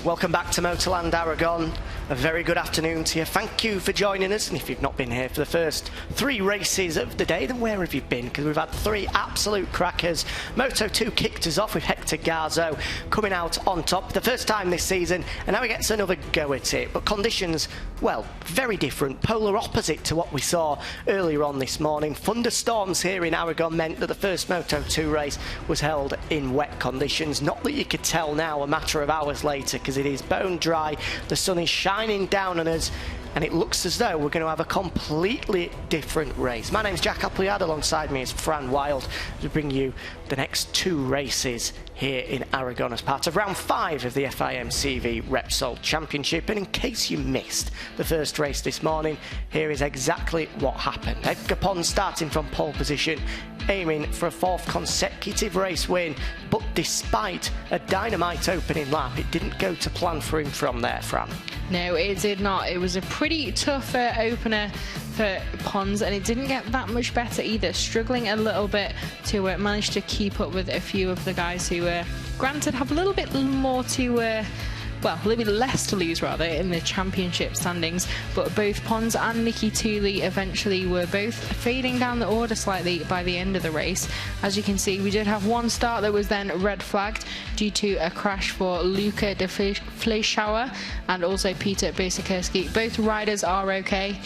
Welcome back to MotorLand Aragón. A very good afternoon to you. Thank you for joining us. And if you've not been here for the first 3 races of the day, then where have you been? Because we've had 3 absolute crackers. Moto2 kicked us off with Edgar Garzó coming out on top. The first time this season, and now he gets another go at it. But conditions, well, very different. Polar opposite to what we saw earlier on this morning. Thunderstorms here in Aragon meant that the first Moto2 race was held in wet conditions. Not that you could tell now a matter of hours later, because it is bone dry, the sun is shining down on us, and it looks as though we're going to have a completely different race. My name's Jack Appleyard, alongside me is Fran Wild, to bring you the next 2 races here in Aragon as part of round 5 of the FIM CEV Repsol Championship. And in case you missed the first race this morning, here is exactly what happened. Edgar Pons starting from pole position, aiming for a 4th consecutive race win, but despite a dynamite opening lap, it didn't go to plan for him from there, Fran. No, it did not. It was a pretty tough opener for Pons, and it didn't get that much better either, struggling a little bit to manage to keep up with a few of the guys who, granted, have a little bit more to well, a little bit less to lose rather in the championship standings, but both Pons and Nicky eventually were both fading down the order slightly by the end of the race. As you can see, we did have one start that was then red flagged due to a crash for Luca de Fleischauer and also Peter Biesikowski. Both riders are okay.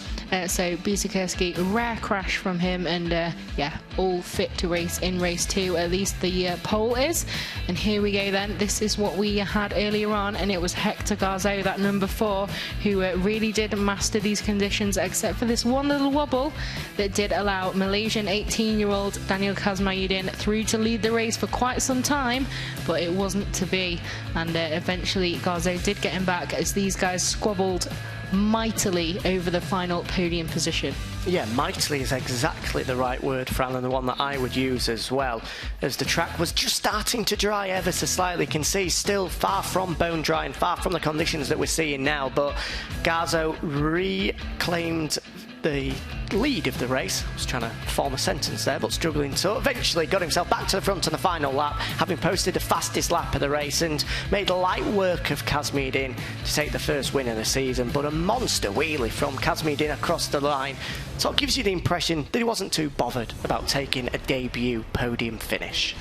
So Biesikowski, rare crash from him, and yeah, all fit to race in race 2, at least the pole is. And here we go then. This is what we had earlier on, and it was Edgar Garzó, that number 4, who really did master these conditions, except for this one little wobble that did allow Malaysian 18-year-old Daniel Kazmayuddin through to lead the race for quite some time, but it wasn't to be. And eventually Garzó did get him back as these guys squabbled mightily over the final podium position. Yeah, mightily is exactly the right word, Fran, and the one that I would use as well, as the track was just starting to dry ever so slightly. You can see still far from bone dry and far from the conditions that we're seeing now, but Garzó reclaimed the lead of the race. I was trying to form a sentence there, but struggling to. Eventually got himself back to the front on the final lap, having posted the fastest lap of the race, and made light work of Kazmayuddin to take the first win of the season. But a monster wheelie from Kazmayuddin across the line sort of gives you the impression that he wasn't too bothered about taking a debut podium finish.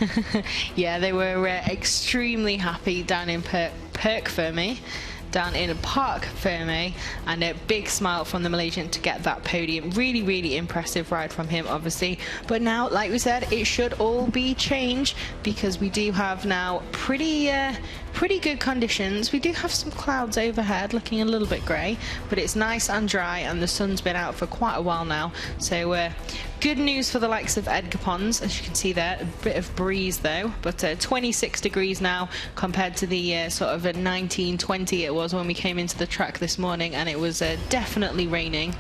Yeah, they were extremely happy down in Parc Fermé, and a big smile from the Malaysian to get that podium. Really, really impressive ride from him, obviously. But now, like we said, it should all be changed, because we do have now pretty good conditions. We do have some clouds overhead looking a little bit grey, but it's nice and dry, and the sun's been out for quite a while now. So good news for the likes of Edgar Pons. As you can see there, a bit of breeze though, but 26 degrees now compared to the sort of a 19, 20 it was when we came into the track this morning, and it was definitely raining.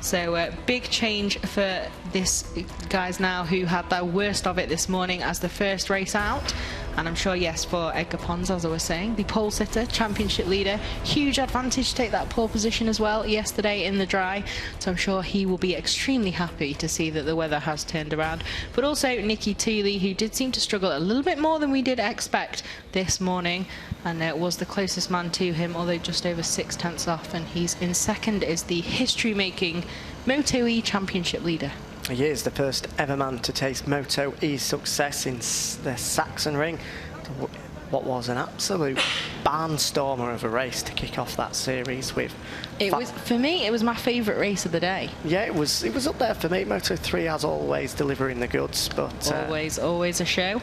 So big change for this guys now who had their worst of it this morning as the first race out. And I'm sure, yes, for Edgar Pons, as I was saying, the pole sitter, championship leader, huge advantage to take that pole position as well yesterday in the dry. So I'm sure he will be extremely happy to see that the weather has turned around. But also Nicky, who did seem to struggle a little bit more than we did expect this morning, and was the closest man to him, although just over 6/10 off. And he's in second as the history-making Moto2 championship leader. He is the first ever man to taste Moto2 success in the Saxon Ring. What was an absolute barnstormer of a race to kick off that series with. It was, for me, it was my favourite race of the day. Yeah, it was up there for me. Moto3, as always, delivering the goods, but always a show.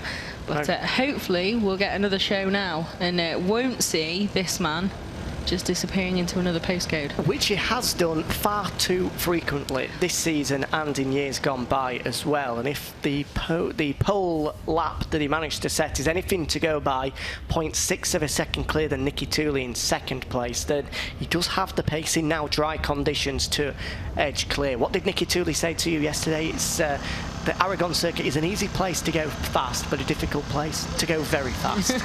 But hopefully we'll get another show now, and won't see this man just disappearing into another postcode. Which he has done far too frequently this season and in years gone by as well. And if the pole lap that he managed to set is anything to go by, 0.6 of a second clearer than Nicky in second place, then he does have the pace in now dry conditions to edge clear. What did Nicky say to you yesterday? It's the Aragon circuit is an easy place to go fast, but a difficult place to go very fast.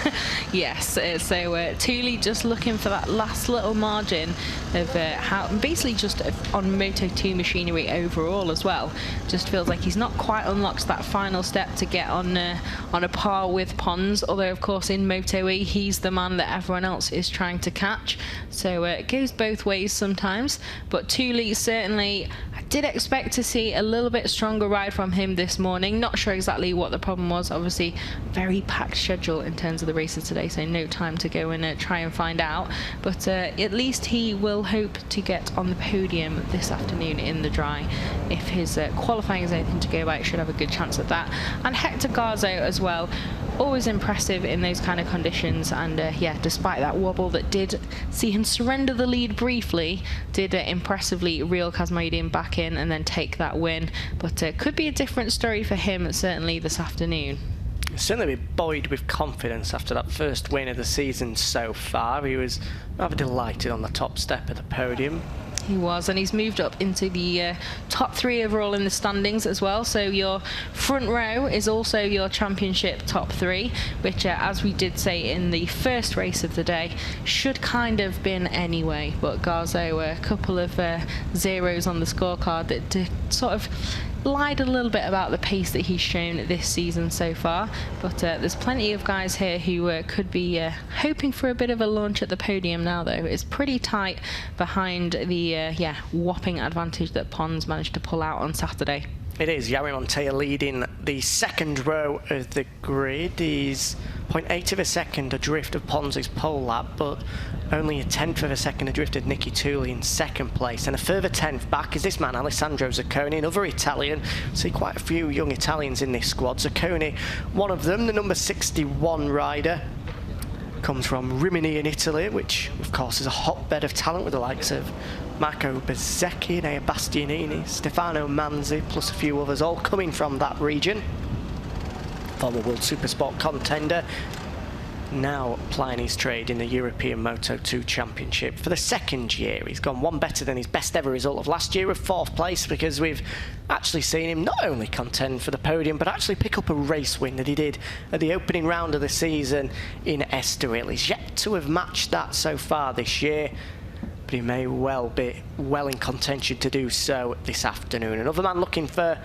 Yes, so Tuuli just looking for that last little margin of how, basically just on Moto2 machinery overall as well. Just feels like he's not quite unlocked that final step to get on a par with Pons, although of course in Moto E he's the man that everyone else is trying to catch. So it goes both ways sometimes, but Tuuli certainly, I did expect to see a little bit stronger ride from him this morning. Not sure exactly what the problem was. Obviously very packed schedule in terms of the races today, so no time to go and try and find out, but at least he will hope to get on the podium this afternoon in the dry. If his qualifying is anything to go by, it should have a good chance at that. And Edgar Garzó as well, always impressive in those kind of conditions, and yeah, despite that wobble that did see him surrender the lead briefly, did impressively reel Kazmaidian back in and then take that win. But could be a different story for him certainly this afternoon. Certainly be buoyed with confidence after that first win of the season so far. He was rather delighted on the top step of the podium. He was, and he's moved up into the top 3 overall in the standings as well. So your front row is also your championship top 3, which, as we did say in the first race of the day, should kind of been anyway. But Garzó, a couple of zeros on the scorecard that sort of lied a little bit about the pace that he's shown this season so far, but there's plenty of guys here who could be hoping for a bit of a launch at the podium now, though. It's pretty tight behind the whopping advantage that Pons managed to pull out on Saturday. It is. Yari Montella leading the second row of the grid. He's 0.8 of a second adrift of Pons' pole lap, but only a 10th of a second adrift of Nicky Tuuli in second place. And a further 10th back is this man, Alessandro Zaccone, another Italian. See quite a few young Italians in this squad. Zaccone, one of them, the number 61 rider. Comes from Rimini in Italy, which of course is a hotbed of talent with the likes of Marco Bezzecchi, Nea Bastianini, Stefano Manzi, plus a few others, all coming from that region. Former World Supersport contender, now plying his trade in the European Moto2 Championship for the second year. He's gone one better than his best ever result of last year of 4th place, because we've actually seen him not only contend for the podium, but actually pick up a race win that he did at the opening round of the season in Estoril. He's yet to have matched that so far this year, but he may well be well in contention to do so this afternoon. Another man looking for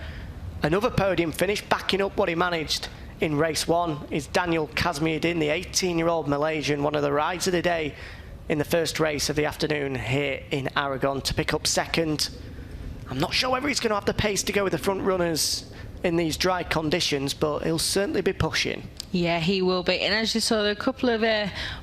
another podium finish, backing up what he managed in race 1 is Daniel Kazmaidian, the 18-year-old Malaysian, one of the rides of the day in the first race of the afternoon here in Aragon, to pick up second. I'm not sure whether he's going to have the pace to go with the front runners in these dry conditions, but he'll certainly be pushing. Yeah, he will be. And as you saw, there are a couple of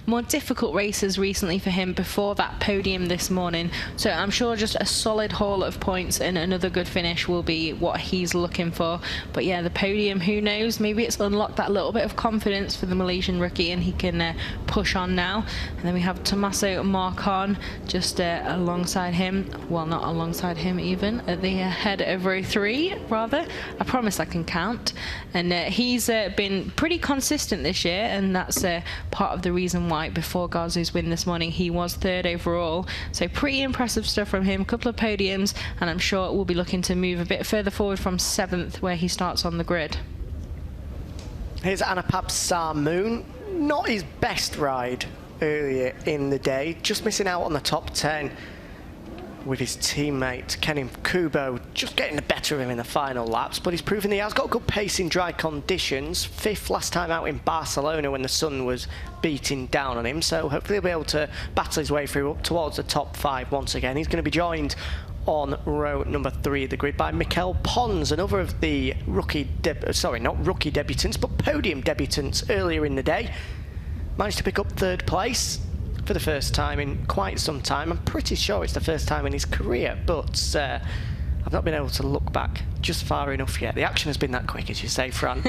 more difficult races recently for him before that podium this morning. So I'm sure just a solid haul of points and another good finish will be what he's looking for. But yeah, the podium, who knows? Maybe it's unlocked that little bit of confidence for the Malaysian rookie and he can push on now. And then we have Tommaso Marcon just alongside him. Well, not alongside him even, at the head of row 3, rather. I promise I can count. And he's been pretty consistent this year, and that's part of the reason why before Garzó's win this morning he was 3rd overall. So pretty impressive stuff from him, a couple of podiums, and I'm sure we'll be looking to move a bit further forward from 7th where he starts on the grid. Here's Anapab Sarmoon, not his best ride earlier in the day, just missing out on the top 10 with his teammate Kenin Kubo just getting the better of him in the final laps, but he's proven he has got good pace in dry conditions. 5th last time out in Barcelona when the sun was beating down on him, so hopefully he'll be able to battle his way through up towards the top 5 once again. He's going to be joined on row number 3 of the grid by Mikel Pons, another of the not rookie debutants, but podium debutants earlier in the day. Managed to pick up 3rd place for the first time in quite some time. I'm pretty sure it's the first time in his career, but I've not been able to look back just far enough yet. The action has been that quick, as you say, Fran.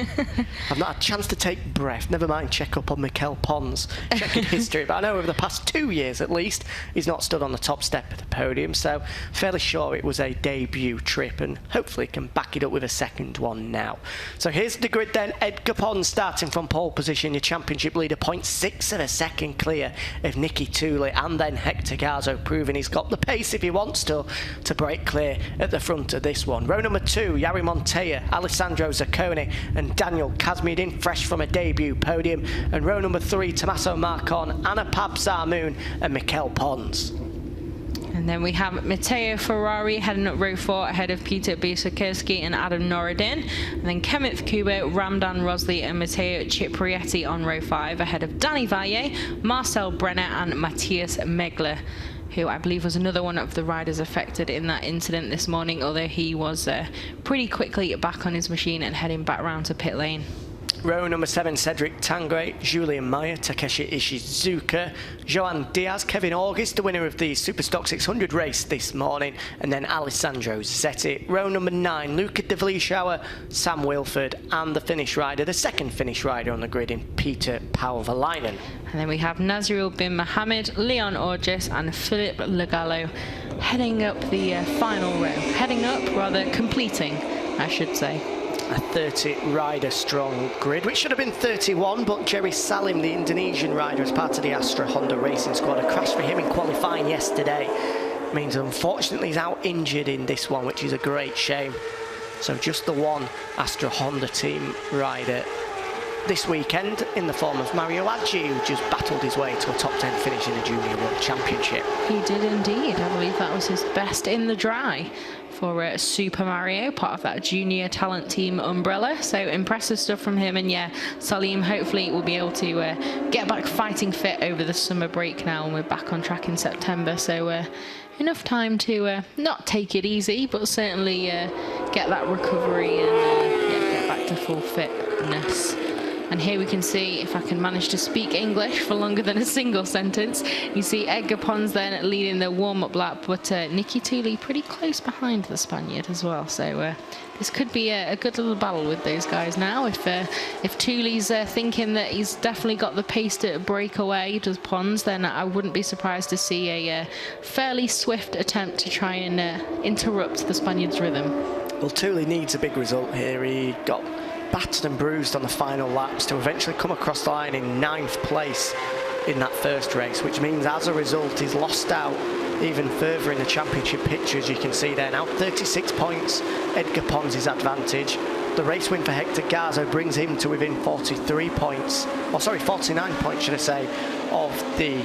I've not had a chance to take breath, never mind check up on Mikel Pons' checkered history, but I know over the past 2 years at least he's not stood on the top step of the podium, so fairly sure it was a debut trip, and hopefully can back it up with a second one now. So here's the grid then. Edgar Pons starting from pole position, your championship leader, 0.6 of a second clear of Nicky Tuuli, and then Edgar Garzó proving he's got the pace if he wants to break clear at the front of this one. Row number 2 2, Yari Montella, Alessandro Zaccone and Daniel Kazmudin, fresh from a debut podium. And row number 3, Tommaso Marcon, Anna Pab-Zarmoon and Mikel Pons. And then we have Matteo Ferrari heading up row 4 ahead of Peter Bisakirski and Adam Norodin. And then Kenneth Kubo, Ramdan Rosley and Matteo Ciprietti on row 5 ahead of Danny Valle, Marcel Brenner and Matthias Megler, who I believe was another one of the riders affected in that incident this morning, although he was pretty quickly back on his machine and heading back round to pit lane. Row number 7, Cedric Tangre, Julian Meyer, Takeshi Ishizuka, Joan Díaz, Kevin August, the winner of the Superstock 600 race this morning, and then Alessandro Zetti. Row number 9, Luca de Vlieshour, Sam Wilford, and the finish rider, the second finish rider on the grid in Peter Pauvalainen. And then we have Nazirul bin Mohammed, Leon Orges and Philip Legallo heading up the final row, completing, I should say. A 30 rider strong grid, which should have been 31, but Jerry Salim, the Indonesian rider, as part of the Astra Honda Racing squad, a crash for him in qualifying yesterday means unfortunately he's out injured in this one, which is a great shame. So just the one Astra Honda team rider this weekend in the form of Mario Aggi, who just battled his way to a top 10 finish in the Junior World Championship. He did indeed. I believe that was his best in the dry for Super Mario, part of that junior talent team umbrella. So impressive stuff from him. And yeah, Salim hopefully will be able to get back fighting fit over the summer break now, and we're back on track in September. So enough time to not take it easy, but certainly get that recovery and get back to full fitness. And here we can see, if I can manage to speak English for longer than a single sentence, you see Edgar Pons then leading the warm-up lap, but Nicky Tuuli pretty close behind the Spaniard as well. So this could be a good little battle with those guys now. If Tuuli's thinking that he's definitely got the pace to break away, does Pons, then I wouldn't be surprised to see a fairly swift attempt to try and interrupt the Spaniard's rhythm. Well, Tuuli needs a big result here. He got battered and bruised on the final laps to eventually come across the line in 9th place in that first race, which means as a result he's lost out even further in the championship picture, as you can see there now. 36 points, Edgar Pons' advantage. The race win for Hector Garza brings him to within 43 points, or sorry, 49 points should I say, of the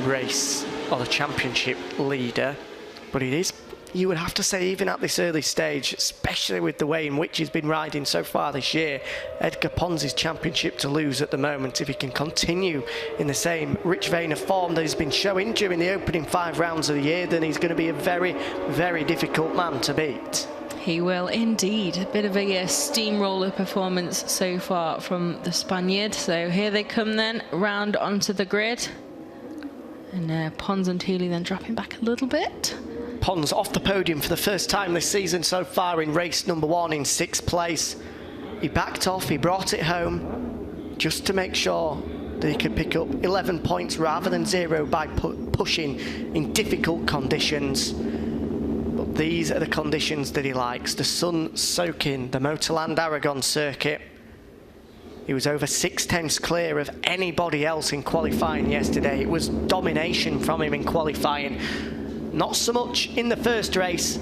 race, or the championship leader. But it is, you would have to say, even at this early stage, especially with the way in which he's been riding so far this year, Edgar Pons' championship to lose at the moment. If he can continue in the same rich vein of form that he's been showing during the opening 5 rounds of the year, then he's going to be a very, very difficult man to beat. He will indeed. A bit of a steamroller performance so far from the Spaniard. So here they come then, round onto the grid. And Pons and Tuuli then dropping back a little bit. Pons off the podium for the first time this season so far in race number 1 in 6th place. He backed off, he brought it home just to make sure that he could pick up 11 points rather than 0 by pushing in difficult conditions. But these are the conditions that he likes. The sun soaking the MotorLand Aragón circuit. He was over 6/10 clear of anybody else in qualifying yesterday. It was domination from him in qualifying. Not so much in the first race,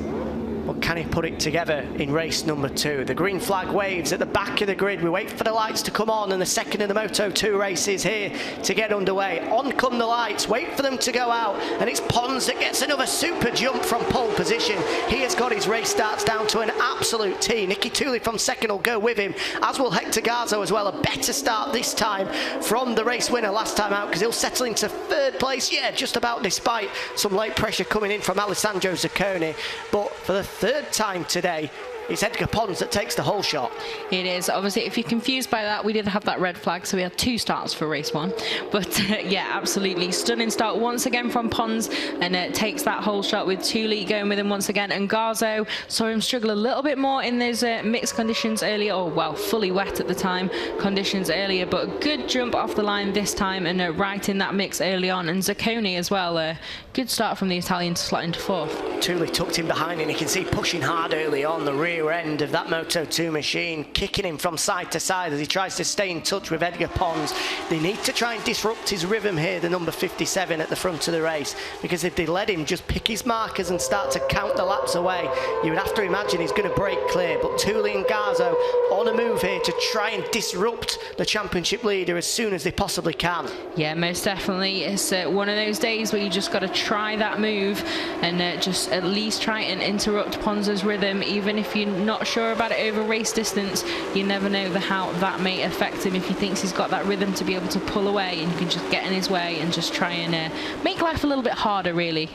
but can he put it together in race number 2? The green flag waves at the back of the grid. We wait for the lights to come on, and the second of the Moto2 race is here to get underway. On come the lights, wait for them to go out, and it's Pons that gets another super jump from pole position. He has got his race starts down to an absolute T. Nicky Tuuli from second will go with him, as will Hector Garza as well. A better start this time from the race winner last time out, because he'll settle into 3rd place, yeah, just about, despite some late pressure coming in from Alessandro Zaccone. But for the 3rd time today, it's Edgar Pons that takes the whole shot. It is. Obviously, if you're confused by that, we did have that red flag, so we had 2 starts for race 1. But yeah, absolutely stunning start once again from Pons, and takes that whole shot with Tuuli going with him once again. And Garzo saw him struggle a little bit more in those mixed conditions earlier, or well, fully wet at the time conditions earlier, but a good jump off the line this time, and right in that mix early on. And Zaccone as well, good start from the Italian to slot into 4th. Tuuli tucked him behind, and you can see pushing hard early on. The rear rear end of that Moto2 machine, kicking him from side to side as he tries to stay in touch with Edgar Pons. They need to try and disrupt his rhythm here, the number 57 at the front of the race, because if they let him just pick his markers and start to count the laps away, you would have to imagine he's going to break clear. But Tuuli and Garzó on a move here to try and disrupt the championship leader as soon as they possibly can. Yeah, most definitely. It's one of those days where you just got to try that move and just at least try and interrupt Pons's rhythm. Even if you're not sure about it over race distance, you never know how that may affect him if he thinks he's got that rhythm to be able to pull away, and you can just get in his way and just try and make life a little bit harder, really.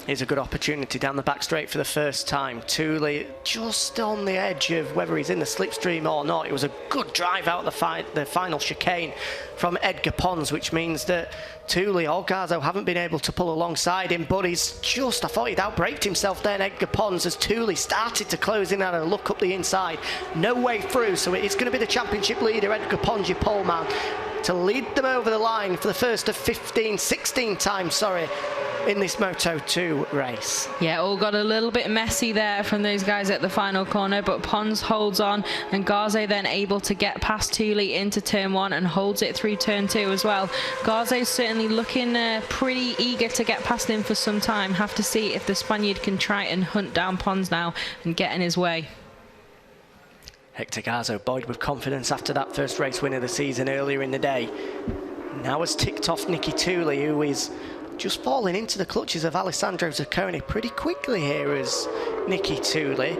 Here's a good opportunity down the back straight for the first time. Tuuli just on the edge of whether he's in the slipstream or not. It was a good drive out the final chicane from Edgar Pons, which means that Tuuli or Garzó haven't been able to pull alongside him, but he's just, I thought he'd outbraked himself then, Edgar Pons, as Tuuli started to close in and a look up the inside. No way through, so it's going to be the championship leader, Edgar Pons, your pole man, to lead them over the line for the first of 16 times, in this Moto2 race. Yeah, all got a little bit messy there from those guys at the final corner, but Pons holds on, and Garzó then able to get past Tuuli into turn 1 and holds it through turn 2 as well. Garzó's certainly looking pretty eager to get past him for some time. Have to see if the Spaniard can try and hunt down Pons now and get in his way. Hector Garzó buoyed with confidence after that first race win of the season earlier in the day. Now has ticked off Nicky Tuuli, who is just falling into the clutches of Alessandro Zaccone pretty quickly here as Nicky Tuuli.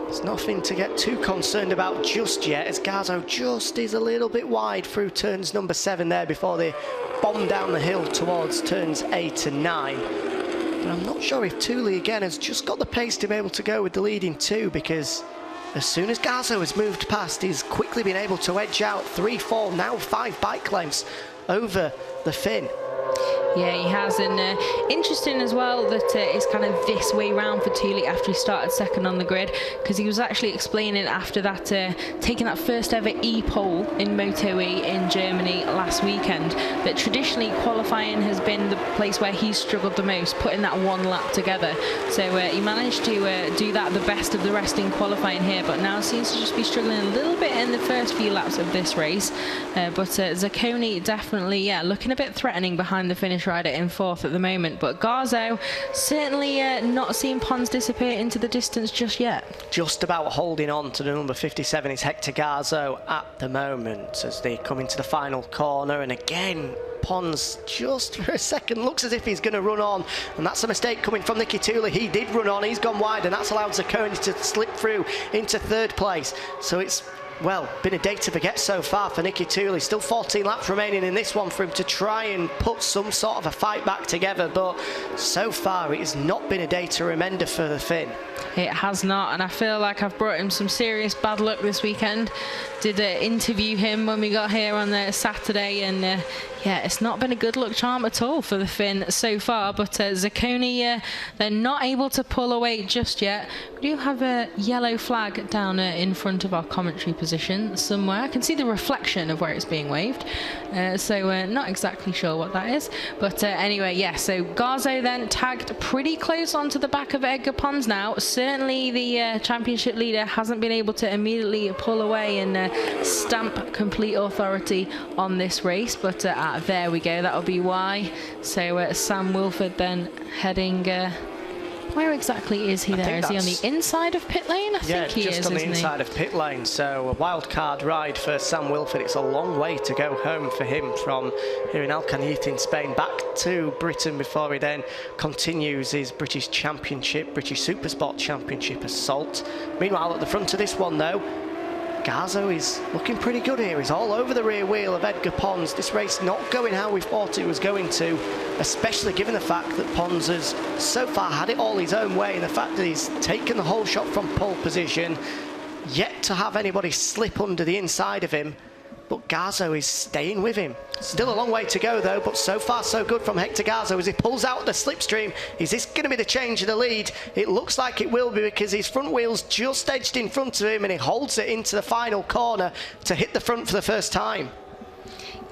There's nothing to get too concerned about just yet, as Garzó just is a little bit wide through turns number 7 there before they bomb down the hill towards turns 8 and 9. But I'm not sure if Tuuli again has just got the pace to be able to go with the leading 2, because as soon as Garzó has moved past, he's quickly been able to edge out 3, 4, now 5 bike lengths over the Finn. Yeah, he has, and interesting as well that it's kind of this way round for Tuuli after he started second on the grid, because he was actually explaining after that, taking that first ever E-pole in Moto E in Germany last weekend, that traditionally qualifying has been the place where he's struggled the most, putting that one lap together. So he managed to do that the best of the rest in qualifying here, but now seems to just be struggling a little bit in the first few laps of this race. But Zaccone definitely, looking a bit threatening behind the finish rider in 4th at the moment, but Garzó certainly not seeing Pons disappear into the distance just yet. Just about holding on to the number 57 is Hector Garzó at the moment as they come into the final corner, and again Pons just for a second looks as if he's going to run on, and that's a mistake coming from Nicky Tuuli. He did run on, he's gone wide, and that's allowed Zaccone to slip through into 3rd place. So it's, well, been a day to forget so far for Nicky Tuuli. Still 14 laps remaining in this one for him to try and put some sort of a fight back together, but so far it has not been a day to remember for the Finn. It has not, and I feel like I've brought him some serious bad luck this weekend. Did interview him when we got here on Saturday, and yeah, it's not been a good luck charm at all for the Finn so far. But Zaccone, they're not able to pull away just yet. We do have a yellow flag down in front of our commentary position somewhere. I can see the reflection of where it's being waved, so not exactly sure what that is. But anyway, yeah, so Garzó then tagged pretty close onto the back of Edgar Pons now. Certainly the championship leader hasn't been able to immediately pull away and stamp complete authority on this race, but there we go, that'll be why. So Sam Wilford then heading, where exactly is he there? Is he on the inside of pit lane? I think he is, just on the inside of pit lane. So a wild card ride for Sam Wilford. It's a long way to go home for him from here in Alcañiz in Spain back to Britain before he then continues his British Championship, British Supersport Championship assault. Meanwhile, at the front of this one though, Garzó is looking pretty good here. He's all over the rear wheel of Edgar Pons. This race not going how we thought it was going to, especially given the fact that Pons has so far had it all his own way, and the fact that he's taken the whole shot from pole position, yet to have anybody slip under the inside of him. But Garzó is staying with him. Still a long way to go though, but so far so good from Hector Garzó as he pulls out the slipstream. Is this going to be the change of the lead? It looks like it will be, because his front wheel's just edged in front of him and he holds it into the final corner to hit the front for the first time.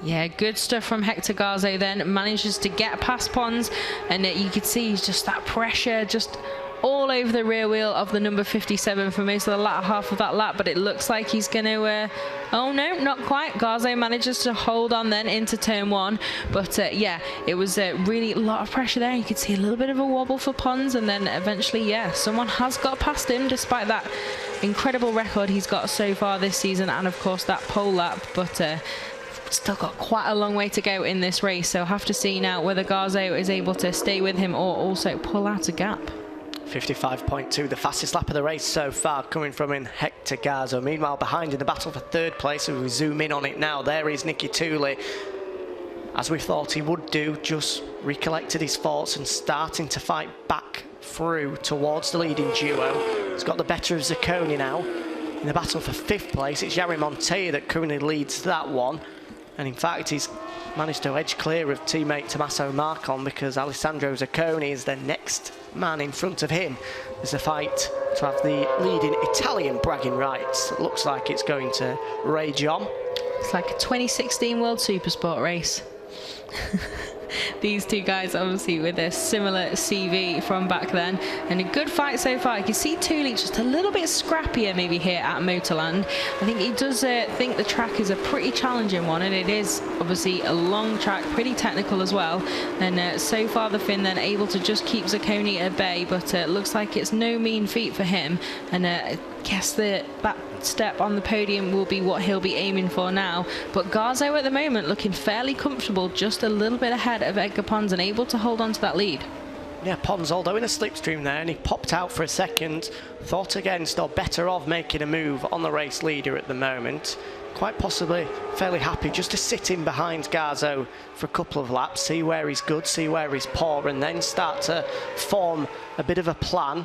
Yeah, good stuff from Hector Garzó then. Manages to get past Pons, and you could see he's just that pressure just all over the rear wheel of the number 57 for most of the latter half of that lap, but it looks like he's going to, oh no, not quite. Garzó manages to hold on then into turn 1, but yeah, it was really a lot of pressure there. You could see a little bit of a wobble for Pons, and then eventually, yeah, someone has got past him despite that incredible record he's got so far this season, and of course that pole lap, but still got quite a long way to go in this race, so have to see now whether Garzó is able to stay with him or also pull out a gap. 55.2, the fastest lap of the race so far, coming from in Hector Garzó. Meanwhile, behind in the battle for third place, so we zoom in on it now, there is Nicky Tuuli. As we thought he would do, just recollected his thoughts and starting to fight back through towards the leading duo. He's got the better of Zaccone now. In the battle for fifth place, it's Yari Montella that currently leads that one. And in fact, he's managed to edge clear of teammate Tommaso Marcon, because Alessandro Zaccone is the next man in front of him. There's a fight to have the leading Italian bragging rights. It looks like it's going to rage on. It's like a 2016 World Supersport race. These two guys obviously with a similar CV from back then, and a good fight so far. You can see Tuuli just a little bit scrappier maybe here at MotorLand. I think he does think the track is a pretty challenging one, and it is obviously a long track, pretty technical as well, and so far the Finn then able to just keep Zaccone at bay, but looks like it's no mean feat for him, and I guess that step on the podium will be what he'll be aiming for now. But Garzó at the moment looking fairly comfortable, just a little bit ahead of Edgar Pons and able to hold on to that lead. Yeah, Pons, although in a slipstream there, and he popped out for a second, thought against or better of making a move on the race leader at the moment. Quite possibly fairly happy just to sit in behind Garzó for a couple of laps, see where he's good, see where he's poor, and then start to form a bit of a plan.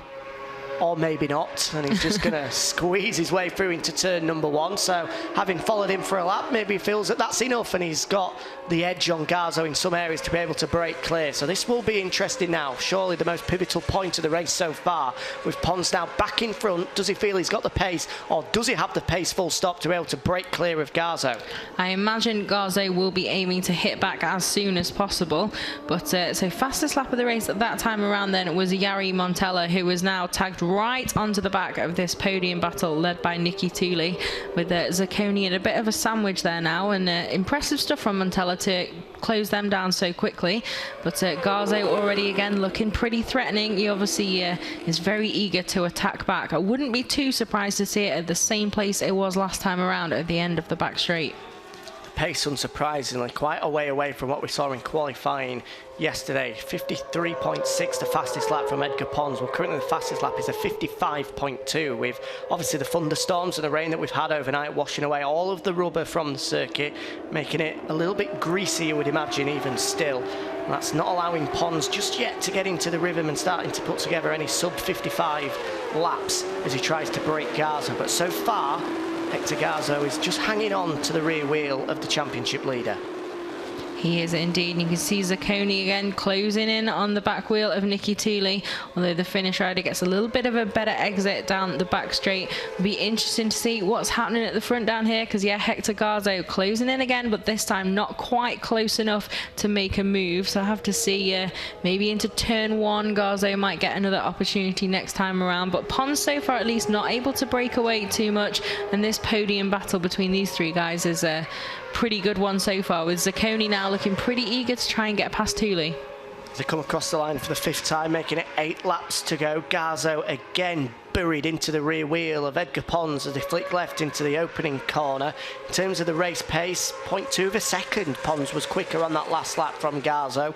Or maybe not, and he's just going to squeeze his way through into turn number 1. So having followed him for a lap, maybe he feels that that's enough, and he's got the edge on Garzó in some areas to be able to break clear. So this will be interesting now. Surely the most pivotal point of the race so far, with Pons now back in front. Does he feel he's got the pace, or does he have the pace full stop to be able to break clear of Garzó? I imagine Garzó will be aiming to hit back as soon as possible, but so fastest lap of the race at that time around then was Yari Montella, who was now tagged right onto the back of this podium battle led by Nicky Tuuli, with Zaccone in a bit of a sandwich there now, and impressive stuff from Montella to close them down so quickly. But Garzó already again looking pretty threatening. He obviously is very eager to attack back. I wouldn't be too surprised to see it at the same place it was last time around at the end of the back straight. Pace, unsurprisingly, quite a way away from what we saw in qualifying yesterday. 53.6, the fastest lap from Edgar Pons. Well, currently the fastest lap is a 55.2, with obviously the thunderstorms and the rain that we've had overnight washing away all of the rubber from the circuit, making it a little bit greasy, you would imagine, even still. And that's not allowing Pons just yet to get into the rhythm and starting to put together any sub-55 laps as he tries to break Garzó. But so far, Hector Garzó is just hanging on to the rear wheel of the championship leader. He is indeed, and you can see Zaccone again closing in on the back wheel of Nicky Tuuli, although the Finnish rider gets a little bit of a better exit down the back straight. It'll be interesting to see what's happening at the front down here, because yeah, Hector Garzó closing in again, but this time not quite close enough to make a move. So I have to see maybe into turn 1 Garzó might get another opportunity next time around, but Pons so far at least not able to break away too much, and this podium battle between these three guys is a pretty good one so far, with Zaccone now looking pretty eager to try and get past Tuuli. They come across the line for the 5th time, making it 8 laps to go. Garzó again buried into the rear wheel of Edgar Pons as they flick left into the opening corner. In terms of the race pace, 0.2 of a second. Pons was quicker on that last lap from Garzó.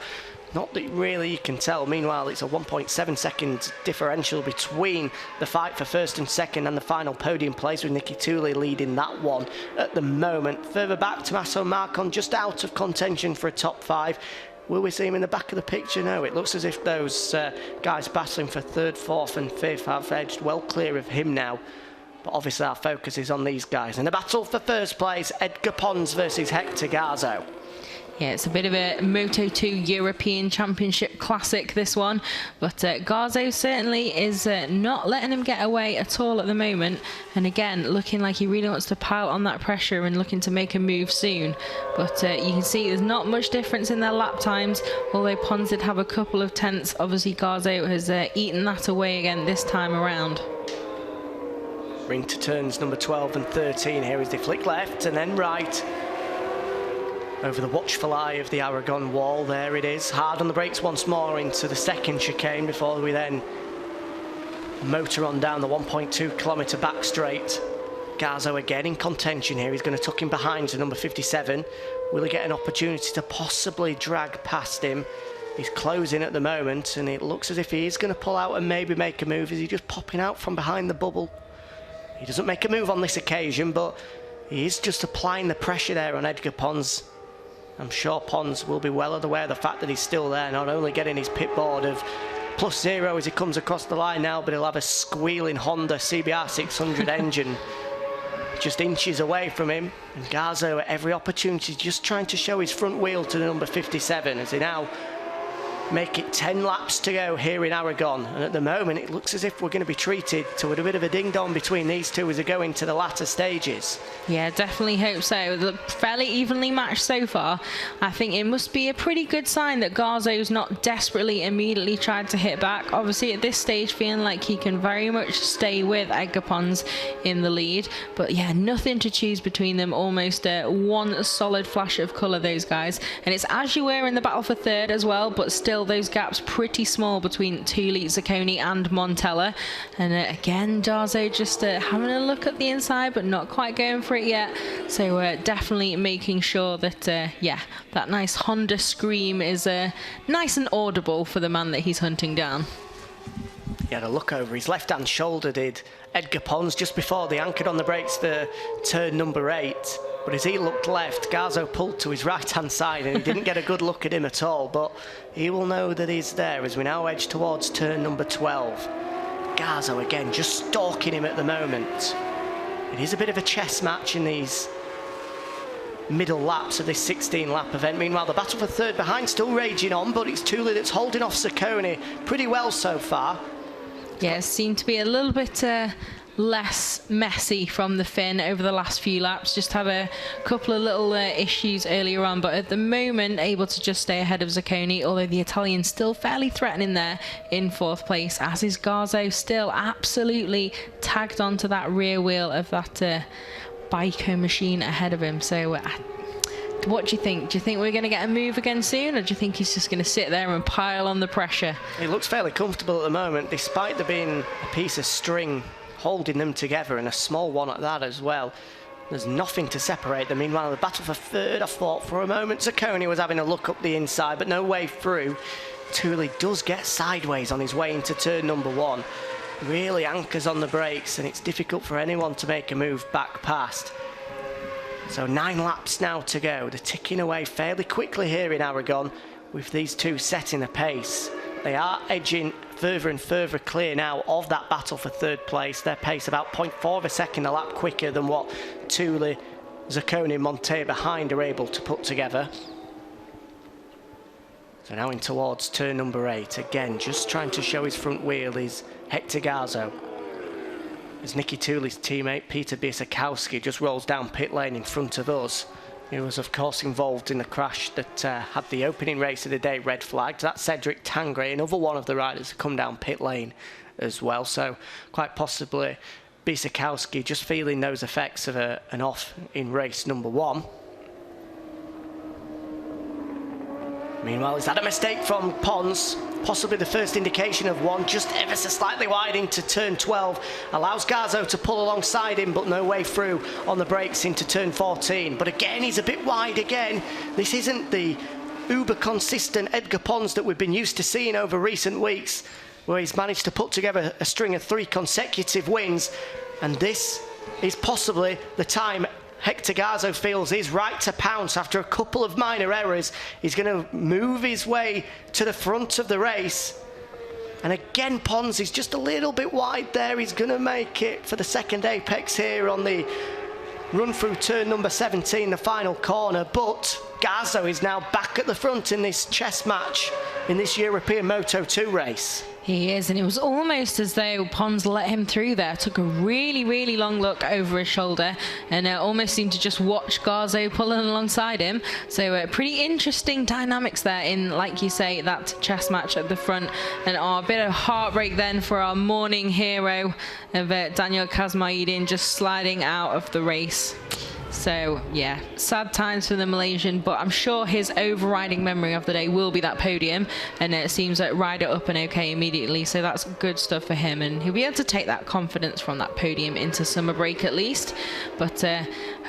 Not that really you can tell. Meanwhile, it's a 1.7 second differential between the fight for first and second and the final podium place, with Nicky Tuuli leading that one at the moment. Further back, Tommaso Marcon just out of contention for a top 5. Will we see him in the back of the picture? No, it looks as if those guys battling for 3rd, 4th and 5th have edged well clear of him now. But obviously our focus is on these guys. In the battle for first place, Edgar Pons versus Hector Garzó. Yeah, it's a bit of a Moto2 European Championship classic, this one. But Garzó certainly is not letting him get away at all at the moment. And again, looking like he really wants to pile on that pressure and looking to make a move soon. But you can see there's not much difference in their lap times, although Pons did have a couple of tenths. Obviously, Garzó has eaten that away again this time around. Ring to turns number 12 and 13 here as they flick left and then right. Over the watchful eye of the Aragón wall, there it is. Hard on the brakes once more into the second chicane before we then motor on down the 1.2 kilometre back straight. Garzó again in contention here. He's going to tuck him behind to number 57. Will he get an opportunity to possibly drag past him? He's closing at the moment and it looks as if he is going to pull out and maybe make a move. Is he just popping out from behind the bubble? He doesn't make a move on this occasion, but he is just applying the pressure there on Edgar Pons. I'm sure Pons will be well aware of the fact that he's still there, not only getting his pit board of +0 as he comes across the line now, but he'll have a squealing Honda CBR 600 engine just inches away from him. And Garzó at every opportunity just trying to show his front wheel to the number 57 as they now make it 10 laps to go here in Aragón. And at the moment it looks as if we're going to be treated to a bit of a ding-dong between these two as they go into the latter stages. Yeah, definitely hope so. They look fairly evenly matched so far. I think it must be a pretty good sign that Garzó's not desperately immediately tried to hit back. Obviously at this stage feeling like he can very much stay with Edgar Pons in the lead. But yeah, nothing to choose between them. Almost one solid flash of colour, those guys. And it's as you were in the battle for third as well, but still those gaps pretty small between Tuuli, Zaccone and Montella. And again, Garzó just having a look at the inside but not quite going for it yet. So definitely making sure that yeah, that nice Honda scream is nice and audible for the man that he's hunting down. He had a look over his left hand shoulder, did Edgar Pons, just before they anchored on the brakes for turn number 8. But as he looked left, Garzó pulled to his right-hand side and he didn't get a good look at him at all. But he will know that he's there as we now edge towards turn number 12. Garzó again just stalking him at the moment. It is a bit of a chess match in these middle laps of this 16-lap event. Meanwhile, the battle for third behind still raging on, but it's Tuuli that's holding off Zaccone pretty well so far. Yeah, it seemed to be a little bit less messy from the Finn over the last few laps. Just have a couple of little issues earlier on, but at the moment able to just stay ahead of Zaccone, although the Italian's still fairly threatening there in 4th place, as is Garzó, still absolutely tagged onto that rear wheel of that Baiko machine ahead of him. So what do you think? Do you think we're going to get a move again soon, or do you think he's just going to sit there and pile on the pressure? He looks fairly comfortable at the moment, despite there being a piece of string holding them together, and a small one at that as well. There's nothing to separate them. Meanwhile, the battle for third, I thought for a moment Zaccone was having a look up the inside, but no way through. Tuuli does get sideways on his way into turn number 1. Really anchors on the brakes, and it's difficult for anyone to make a move back past. So 9 laps now to go. They're ticking away fairly quickly here in Aragón with these two setting a pace. They are edging further and further clear now of that battle for third place. Their pace about 0.4 of a second a lap quicker than what Tuuli, Zaccone and Montella behind are able to put together. So now in towards turn number 8. Again, just trying to show his front wheel is Hector Garzó. As Nicky Tuuli's teammate Peter Biesakowski just rolls down pit lane in front of us. He was of course involved in the crash that had the opening race of the day red flagged. That's Cedric Tangre, another one of the riders, come down pit lane as well. So quite possibly Biesakowski just feeling those effects of an off in race number 1. Meanwhile, is that a mistake from Pons? Possibly the first indication of one, just ever so slightly wide into turn 12. Allows Garzó to pull alongside him, but no way through on the brakes into turn 14. But again, he's a bit wide again. This isn't the uber consistent Edgar Pons that we've been used to seeing over recent weeks, where he's managed to put together a string of 3 consecutive wins. And this is possibly the time Hector Garzó feels is right to pounce after a couple of minor errors. He's going to move his way to the front of the race. And again, Pons is just a little bit wide there. He's going to make it for the second apex here on the run through turn number 17, the final corner, but Garzó is now back at the front in this chess match in this European Moto2 race. He is, and it was almost as though Pons let him through there. Took a really, really long look over his shoulder and almost seemed to just watch Garzó pulling alongside him. So pretty interesting dynamics there in, like you say, that chess match at the front. And a bit of heartbreak then for our morning hero of Daniel Kazmaidin just sliding out of the race. So, yeah, sad times for the Malaysian, but I'm sure his overriding memory of the day will be that podium, and it seems like ride it up and okay immediately, so that's good stuff for him, and he'll be able to take that confidence from that podium into summer break at least. But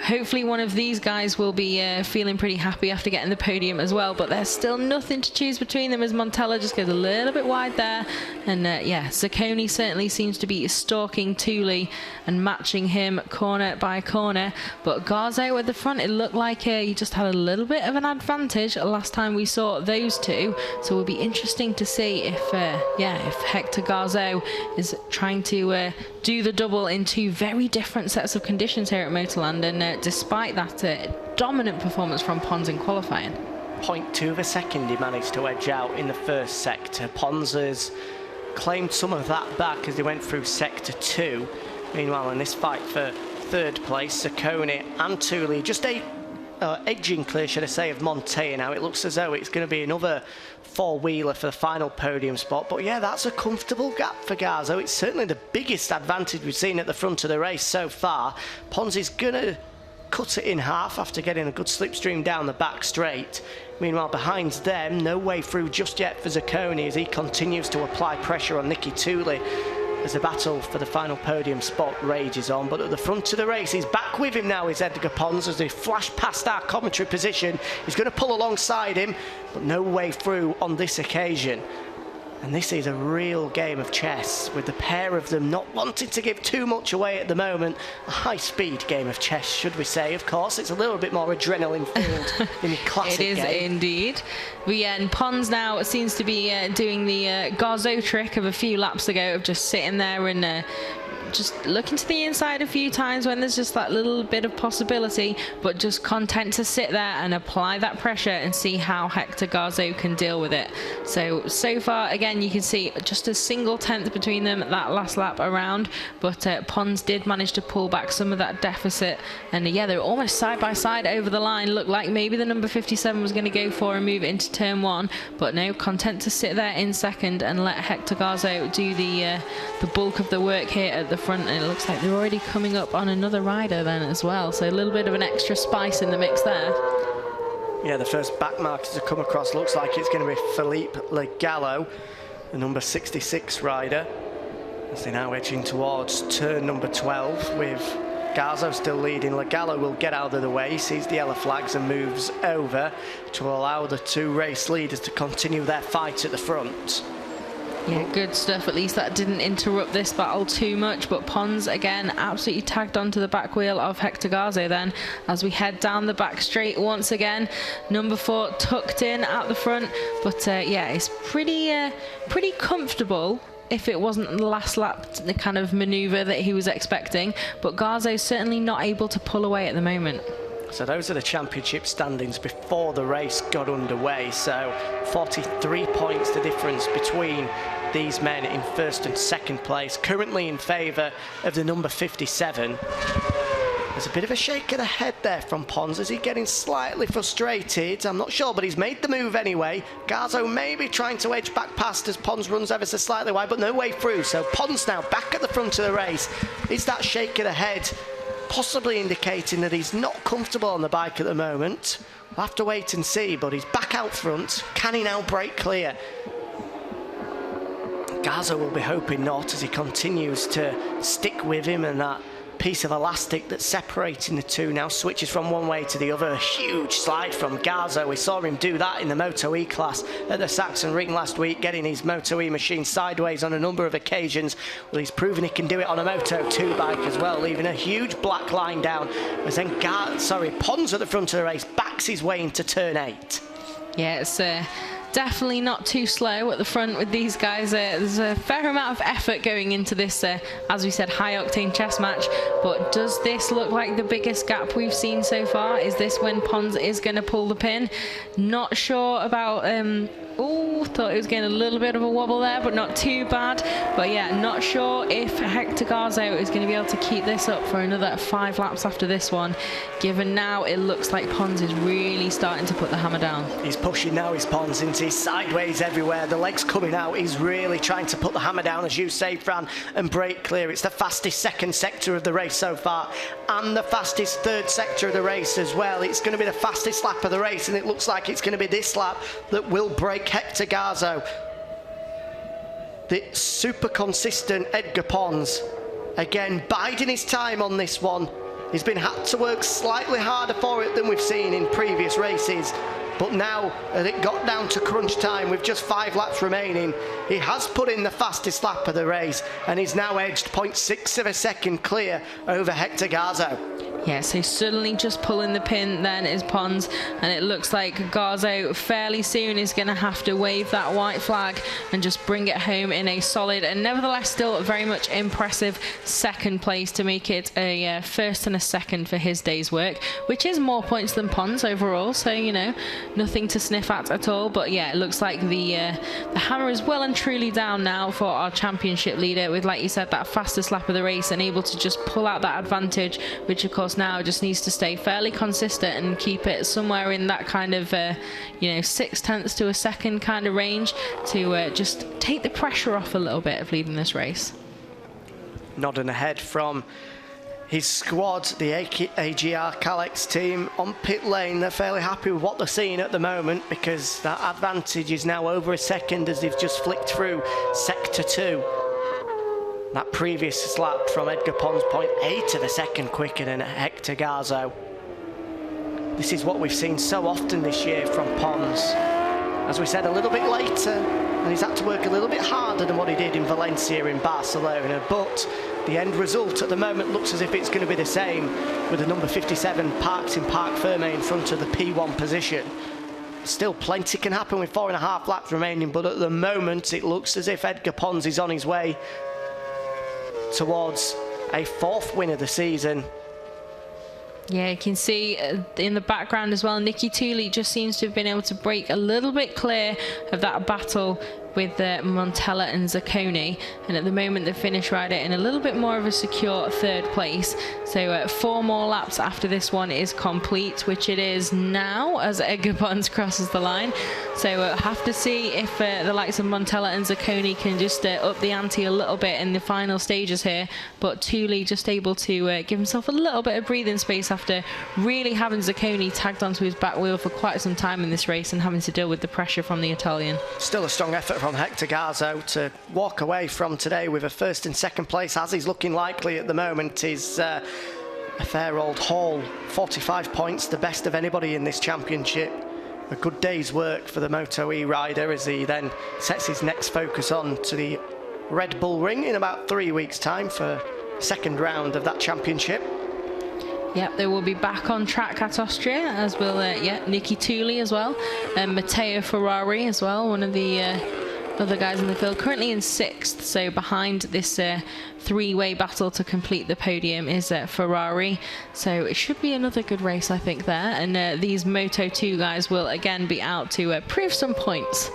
hopefully one of these guys will be feeling pretty happy after getting the podium as well, but there's still nothing to choose between them as Montella just goes a little bit wide there, and yeah, Zaccone certainly seems to be stalking Tuuli and matching him corner by corner, but Garzó at the front, it looked like he just had a little bit of an advantage last time we saw those two, so it'll be interesting to see if if Hector Garzó is trying to do the double in two very different sets of conditions here at MotorLand, and despite that dominant performance from Pons in qualifying. 0.2 of a second he managed to edge out in the first sector. Pons has claimed some of that back as they went through sector 2. Meanwhile, in this fight for third place, Zaccone and Tuuli just edging clear, should I say, of Montella now. It looks as though it's going to be another four-wheeler for the final podium spot, but yeah, that's a comfortable gap for Garzó. It's certainly the biggest advantage we've seen at the front of the race so far. Pons is going to cut it in half after getting a good slipstream down the back straight. Meanwhile, behind them, no way through just yet for Zaccone as he continues to apply pressure on Nicky Tuuli as the battle for the final podium spot rages on. But at the front of the race, he's back with him now, is Edgar Pons, as they flash past our commentary position. He's going to pull alongside him, but no way through on this occasion. And this is a real game of chess, with the pair of them not wanting to give too much away at the moment. A high-speed game of chess, should we say. Of course, it's a little bit more adrenaline-filled than your classic game. It is indeed. But yeah, and Pons now seems to be doing the Garzó trick of a few laps ago of just sitting there and just looking to the inside a few times when there's just that little bit of possibility, but just content to sit there and apply that pressure and see how Hector Garzó can deal with it. So far, again, you can see just a single tenth between them that last lap around, but Pons did manage to pull back some of that deficit, and yeah, they're almost side by side over the line. Looked like maybe the number 57 was going to go for a move into turn 1, but no, content to sit there in second and let Hector Garzó do the bulk of the work here at the front, and it looks like they're already coming up on another rider then as well, so a little bit of an extra spice in the mix there. Yeah, the first back marker to come across looks like it's going to be Felipe Legallo, the number 66 rider, as they're now edging towards turn number 12 with Garzó still leading. Legallo will get out of the way, sees the yellow flags and moves over to allow the two race leaders to continue their fight at the front. Yeah, good stuff. At least that didn't interrupt this battle too much, but Pons again absolutely tagged onto the back wheel of Hector Garzó then as we head down the back straight once again. Number 4 tucked in at the front, but yeah, it's pretty comfortable if it wasn't the last lap, the kind of manoeuvre that he was expecting, but Garzó's certainly not able to pull away at the moment. So those are the championship standings before the race got underway. So 43 points the difference between these men in first and second place, currently in favour of the number 57. There's a bit of a shake of the head there from Pons. Is he getting slightly frustrated? I'm not sure, but he's made the move anyway. Garzó maybe trying to edge back past as Pons runs ever so slightly wide, but no way through. So Pons now back at the front of the race. Is that shake of the head possibly indicating that he's not comfortable on the bike at the moment? We'll have to wait and see, but he's back out front. Can he now break clear? Garzó will be hoping not, as he continues to stick with him, and that piece of elastic that's separating the two now switches from one way to the other. A huge slide from Garzó. We saw him do that in the Moto E class at the Saxon Ring last week, getting his Moto E machine sideways on a number of occasions. Well, he's proven he can do it on a Moto2 bike as well, leaving a huge black line down as then Pons at the front of the race backs his way into turn 8. Yeah, it's definitely not too slow at the front with these guys. There's a fair amount of effort going into this, as we said, high-octane chess match. But does this look like the biggest gap we've seen so far? Is this when Pons is going to pull the pin? Not sure about... Oh, thought it was getting a little bit of a wobble there, but not too bad. But yeah, not sure if Hector Garzó is going to be able to keep this up for another 5 laps after this one, given now it looks like Pons is really starting to put the hammer down. He's pushing now, his Pons, into his sideways everywhere. The legs coming out. He's really trying to put the hammer down, as you say, Fran, and break clear. It's the fastest second sector of the race so far, and the fastest third sector of the race as well. It's going to be the fastest lap of the race, and it looks like it's going to be this lap that will break Hector Garzó. The super consistent Edgar Pons, again, biding his time on this one. He's been had to work slightly harder for it than we've seen in previous races. But now that it got down to crunch time with just 5 laps remaining, he has put in the fastest lap of the race, and he's now edged 0.6 of a second clear over Hector Garzó. Yeah, so suddenly just pulling the pin then is Pons, and it looks like Garzó fairly soon is going to have to wave that white flag and just bring it home in a solid and nevertheless still very much impressive second place to make it a first and a second for his day's work, which is more points than Pons overall, so you know, nothing to sniff at all. But yeah, it looks like the hammer is well and truly down now for our championship leader, with, like you said, that fastest lap of the race and able to just pull out that advantage, which of course now just needs to stay fairly consistent and keep it somewhere in that kind of you know, 0.6 to a second kind of range to just take the pressure off a little bit of leading this race. Nodding ahead from his squad, the AGR Calex team on pit lane. They're fairly happy with what they're seeing at the moment, because that advantage is now over a second as they've just flicked through sector 2. That previous lap from Edgar Pons, 0.8 of a second quicker than Hector Garzó. This is what we've seen so often this year from Pons. As we said, a little bit later, and he's had to work a little bit harder than what he did in Valencia, in Barcelona, but the end result at the moment looks as if it's going to be the same, with the number 57 parked in Parc Fermé in front of the P1 position. Still plenty can happen with 4.5 laps remaining, but at the moment it looks as if Edgar Pons is on his way towards a 4th win of the season. Yeah, you can see in the background as well, Nicky Tuuli just seems to have been able to break a little bit clear of that battle with Montella and Zaccone, and at the moment the Finnish rider in a little bit more of a secure 3rd place. So 4 more laps after this one is complete, which it is now as Edgar Pons crosses the line. So we'll have to see if the likes of Montella and Zaccone can just up the ante a little bit in the final stages here, but Tuuli just able to give himself a little bit of breathing space after really having Zaccone tagged onto his back wheel for quite some time in this race and having to deal with the pressure from the Italian. Still a strong effort from Hector Garzó to walk away from today with a 1st and 2nd place, as he's looking likely at the moment, is a fair old haul. 45 points, the best of anybody in this championship. A good day's work for the Moto E rider as he then sets his next focus on to the Red Bull Ring in about 3 weeks' time for 2nd round of that championship. Yep, they will be back on track at Austria, as will Nicky Tuuli as well, and Matteo Ferrari as well, one of the other guys in the field, currently in 6th. So behind this 3-way battle to complete the podium is Ferrari. So it should be another good race, I think, there. And these Moto2 guys will again be out to prove some points.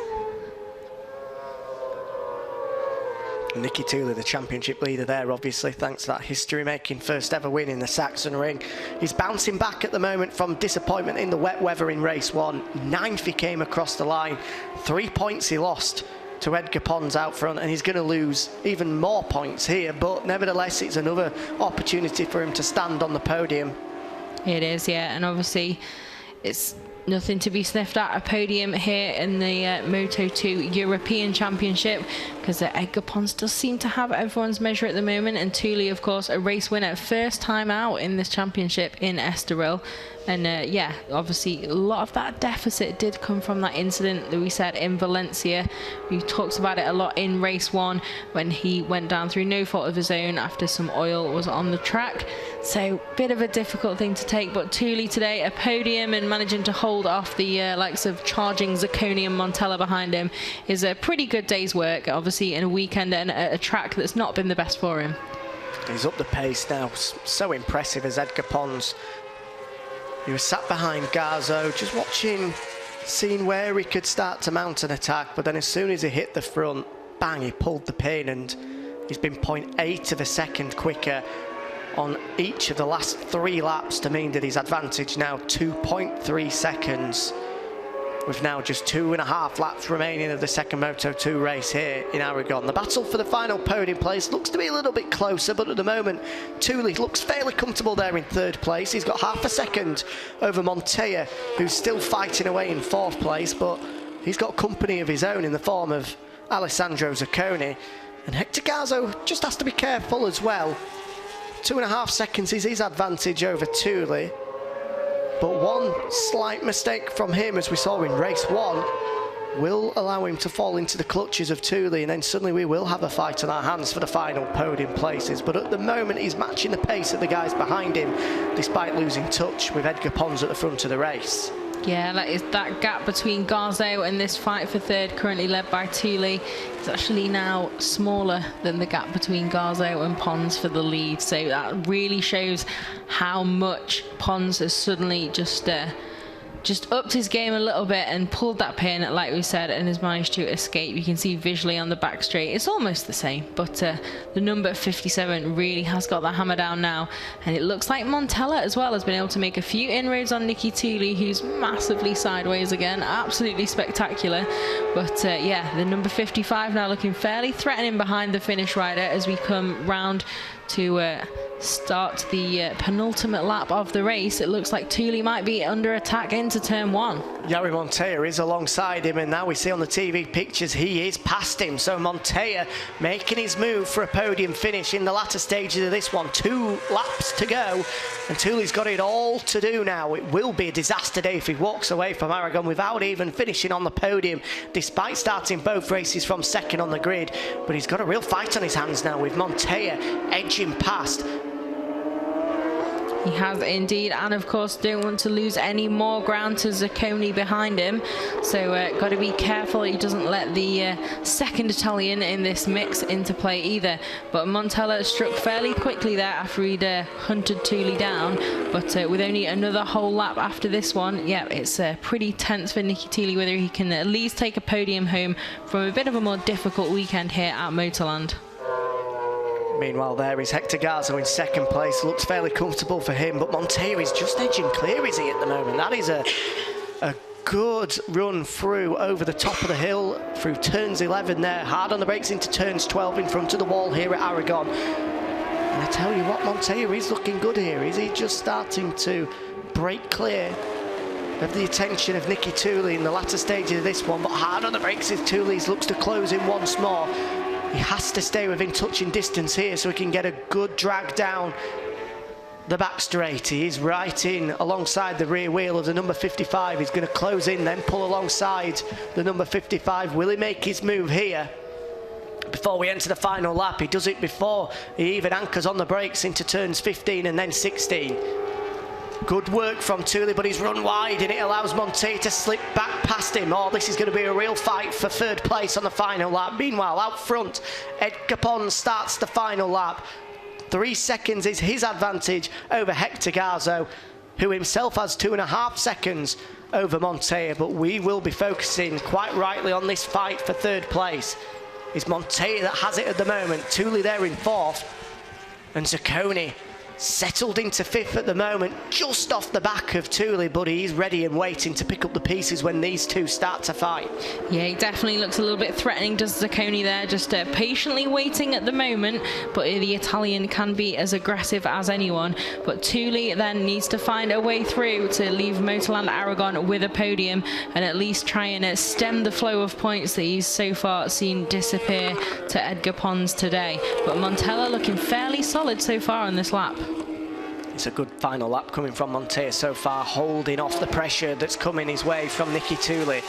Nicky Tuuli, the championship leader there, obviously, thanks to that history-making 1st ever win in the Saxon Ring. He's bouncing back at the moment from disappointment in the wet weather in race 1. 9th he came across the line. 3 points he lost to Edgar Pons out front, and he's going to lose even more points here, but nevertheless it's another opportunity for him to stand on the podium. It is, yeah, and obviously it's nothing to be sniffed at, a podium here in the Moto2 European Championship, because Edgar Pons does seem to have everyone's measure at the moment, and Tuuli, of course, a race winner, 1st time out in this championship in Estoril. And yeah, obviously a lot of that deficit did come from that incident that we said in Valencia. We talked about it a lot in race 1 when he went down through no fault of his own after some oil was on the track. So, bit of a difficult thing to take, but Tuuli today, a podium and managing to hold off the likes of charging Zaccone and Montella behind him is a pretty good day's work, obviously in a weekend and a track that's not been the best for him. He's up the pace now, so impressive as Edgar Pons. He was sat behind Garzó, just watching, seeing where he could start to mount an attack, but then as soon as he hit the front, bang, he pulled the pin, and he's been 0.8 of a second quicker on each of the last 3 laps to mean that his advantage now 2.3 seconds, with now just 2.5 laps remaining of the second Moto2 race here in Aragon. The battle for the final podium place looks to be a little bit closer, but at the moment Tuuli looks fairly comfortable there in 3rd place. He's got half a second over Montella, who's still fighting away in 4th place, but he's got company of his own in the form of Alessandro Zaccone, and Edgar Garzó just has to be careful as well. 2.5 seconds is his advantage over Tuuli, but one slight mistake from him, as we saw in race 1, will allow him to fall into the clutches of Tuuli, and then suddenly we will have a fight on our hands for the final podium places. But at the moment he's matching the pace of the guys behind him, despite losing touch with Edgar Pons at the front of the race. Yeah, that gap between Garzó and this fight for 3rd, currently led by Tuuli, is actually now smaller than the gap between Garzó and Pons for the lead. So that really shows how much Pons has suddenly just upped his game a little bit and pulled that pin, like we said, and has managed to escape. You can see visually on the back straight, it's almost the same, but the number 57 really has got that hammer down now, and it looks like Montella as well has been able to make a few inroads on Nicky Tuuli, who's massively sideways again, absolutely spectacular. But yeah, the number 55 now looking fairly threatening behind the finish rider as we come round to start the penultimate lap of the race. It looks like Tuuli might be under attack into turn 1. Yari Montella is alongside him, and now we see on the TV pictures he is past him. So Montella making his move for a podium finish in the latter stages of this one. 2 laps to go, and Tuuli's got it all to do now. It will be a disaster day if he walks away from Aragon without even finishing on the podium, despite starting both races from 2nd on the grid. But he's got a real fight on his hands now, with Montella edging past. He has indeed, and of course don't want to lose any more ground to Zaccone behind him, so got to be careful he doesn't let the second Italian in this mix into play either. But Montella struck fairly quickly there after he'd hunted Tuuli down, but with only another whole lap after this one, yeah, it's pretty tense for Nicky Tuuli whether he can at least take a podium home from a bit of a more difficult weekend here at MotorLand. Meanwhile, there is Edgar Garzó in 2nd place. Looks fairly comfortable for him, but Montella is just edging clear, is he, at the moment? That is a good run through over the top of the hill, through turns 11 there. Hard on the brakes into turns 12 in front of the wall here at Aragon. And I tell you what, Montella is looking good here. Is he just starting to break clear of the attention of Nicky Tuuli in the latter stages of this one? But hard on the brakes if Tuuli looks to close in once more. He has to stay within touching distance here so he can get a good drag down the back straight. He is right in alongside the rear wheel of the number 55. He's going to close in, then pull alongside the number 55. Will he make his move here before we enter the final lap? He does it before he even anchors on the brakes into turns 15 and then 16. Good work from Tuuli, but he's run wide, and it allows Montella to slip back past him. Oh, this is going to be a real fight for 3rd place on the final lap. Meanwhile, out front, Edgar Pons starts the final lap. 3 seconds is his advantage over Edgar Garzó, who himself has 2.5 seconds over Montella. But we will be focusing quite rightly on this fight for 3rd place. It's Montella that has it at the moment. Tuuli there in 4th, and Zaccone settled into 5th at the moment, just off the back of Tuuli, but he's ready and waiting to pick up the pieces when these two start to fight. Yeah, he definitely looks a little bit threatening, does Zaccone there, just patiently waiting at the moment, but the Italian can be as aggressive as anyone. But Tuuli then needs to find a way through to leave MotorLand Aragón with a podium and at least try and stem the flow of points that he's so far seen disappear to Edgar Pons today. But Montella looking fairly solid so far on this lap. It's a good final lap coming from Montella so far, holding off the pressure that's coming his way from Nicky Tuuli.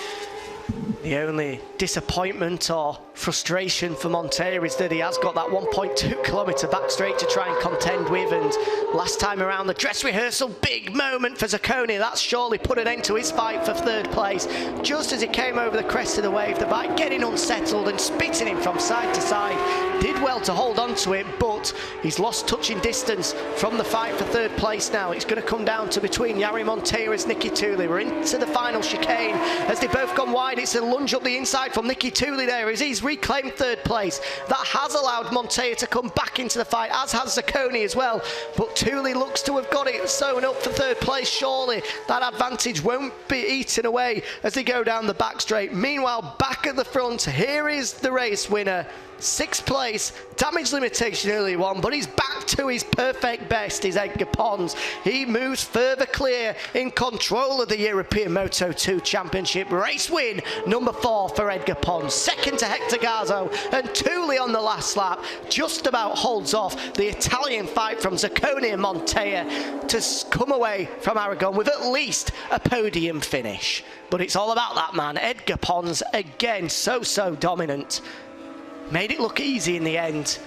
The only disappointment or frustration for Montella is that he has got that 1.2 kilometre back straight to try and contend with, and last time around the dress rehearsal, big moment for Zaccone. That's surely put an end to his fight for third place. Just as he came over the crest of the wave, the bike getting unsettled and spitting him from side to side. Did well to hold on to it, but he's lost touching distance from the fight for third place now. It's going to come down to between Yari Montella and Nicky Tuuli. We're into the final chicane as they've both gone wide. It's a lunge up the inside from Nicky Tuuli there as he's reclaimed third place. That has allowed Montella to come back into the fight, as has Zaccone as well. But Tuuli looks to have got it sewn up for third place. Surely that advantage won't be eaten away as they go down the back straight. Meanwhile, back at the front, here is the race winner. 6th place, damage limitation early one, but he's back to his perfect best, is Edgar Pons. He moves further clear in control of the European Moto2 Championship. Race win number 4 for Edgar Pons. Second to Edgar Garzó, and Tuuli on the last lap just about holds off the Italian fight from Zaccone and Montella to come away from Aragon with at least a podium finish. But it's all about that man, Edgar Pons, again, so dominant. Made it look easy in the end.